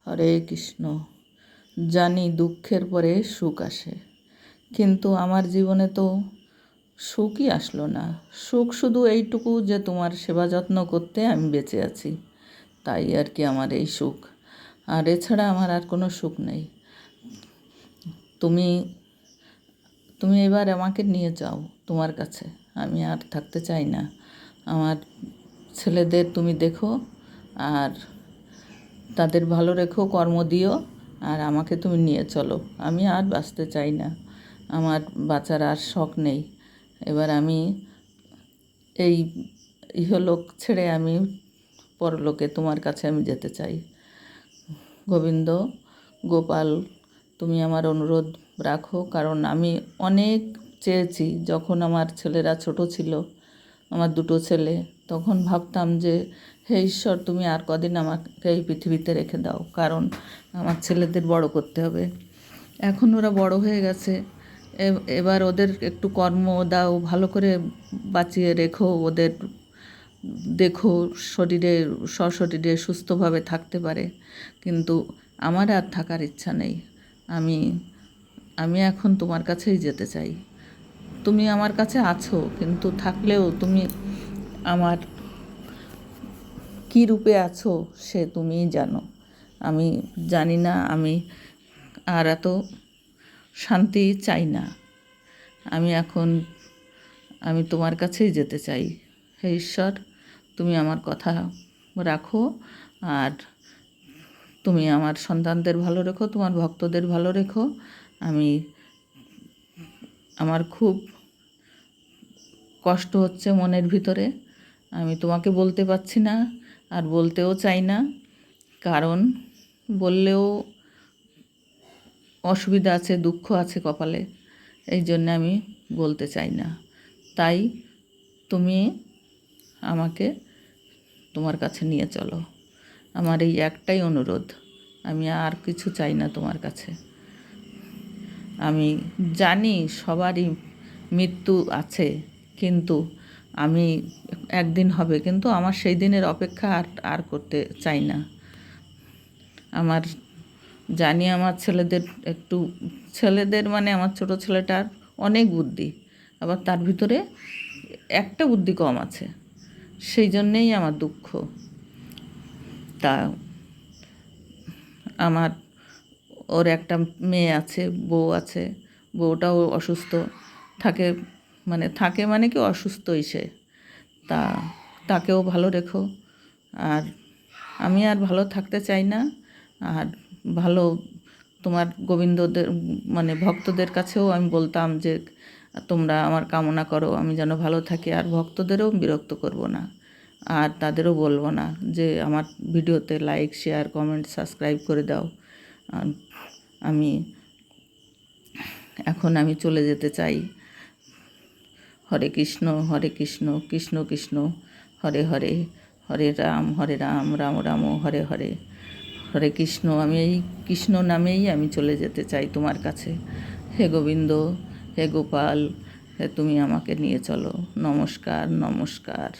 হরে কৃষ্ণ। জানি দুঃখের পরে সুখ আসে, কিন্তু আমার জীবনে তো সুখই আসলো না। সুখ শুধু এইটুকু যে তোমার সেবা যত্ন করতে আমি বেঁচে আছি, তাই আর কি আমার এই সুখ। আর এছাড়া আমার আর কোনো সুখ নেই। তুমি তুমি এবার আমাকে নিয়ে যাও তোমার কাছে। আমি আর থাকতে চাই না। আমার ছেলেদের তুমি দেখো, আর তাদের ভালো রেখো, কর্ম দিও, আর আমাকে তুমি নিয়ে চলো। আমি আর বাঁচতে চাই না, আমার বাঁচার আর শখ নেই। এবার আমি এই ইহলোক ছেড়ে আমি পরলোকে তোমার কাছে আমি যেতে চাই। গোবিন্দ, গোপাল, তুমি আমার অনুরোধ রাখো, কারণ আমি অনেক চেয়েছি। যখন আমার ছেলেরা ছোট ছিল, আমার দুটো ছেলে, তখন ভাবতাম যে হে ঈশ্বর, তুমি আর কদিন আমাকে এই পৃথিবীতে রেখে দাও, কারণ আমার ছেলেদের বড় করতে হবে। এখন ওরা বড় হয়ে গেছে, এবার ওদের একটু কর্ম দাও, ভালো করে বাঁচিয়ে রেখো ওদের, দেখো শরীরে সশরীরে সুস্থভাবে থাকতে পারে। কিন্তু আমার আর থাকার ইচ্ছা নেই। আমি আমি এখন তোমার কাছেই যেতে চাই। তুমি আমার কাছে আছো, কিন্তু থাকলেও তুমি আমার কী রূপে আছো সে তুমিই জানো। আমি জানি না, আমি আর এত শান্তি চাই না। আমি তোমার কাছেই যেতে চাই। হে ঈশ্বর, তুমি আমার কথা রাখো, আর তুমি আমার সন্তানদের ভালো রেখো, তোমার ভক্তদের ভালো রেখো। আমার খুব কষ্ট হচ্ছে মনের ভিতরে, আমি তোমাকে বলতে পারছি না, আর বলতেও চাই না, কারণ বললেও অসুবিধা আছে, দুঃখ আছে কপালে, এই জন্য আমি বলতে চাই না। তাই তুমি আমাকে তোমার কাছে নিয়ে চলো। আমার এই একটাই অনুরোধ, আমি আর কিছু চাই না তোমার কাছে। আমি জানি সবারই মৃত্যু আছে, কিন্তু আমি একদিন হবে, কিন্তু আমার সেই দিনের অপেক্ষা আর করতে চাই না। আমার জানি আমার ছেলেদের মানে আমার ছোট ছেলেটার অনেক বুদ্ধি, আবার তার ভিতরে একটা বুদ্ধি কম আছে, সেই জন্যেই আমার দুঃখ। তা আমার ওর একটা মেয়ে আছে, বউ আছে, বউটাও অসুস্থ থাকে, মানে কি অসুস্থই সে। তাকেও ভালো রেখো। আর আমি আর ভালো থাকতে চাই না। আর ভালো তোমার গোবিন্দদের ভক্তদের কাছেও আমি বলতাম যে তোমরা আমার কামনা করো আমি যেন ভালো থাকি, আর ভক্তদেরও বিরক্ত করব না, আর তাদেরও বলবো না যে আমার ভিডিওতে লাইক, শেয়ার, কমেন্ট, সাবস্ক্রাইব করে দাও। আমি আমি চলে যেতে চাই। হরে কৃষ্ণ, হরে কৃষ্ণ, কৃষ্ণ কৃষ্ণ হরে হরে, হরে রাম, রাম রাম হরে হরে। হরে কৃষ্ণ, আমি এই কৃষ্ণ নামেই আমি চলে যেতে চাই তোমার কাছে। হে গোবিন্দ, হে গোপাল, হে তুমি আমাকে নিয়ে চলো। নমস্কার, নমস্কার।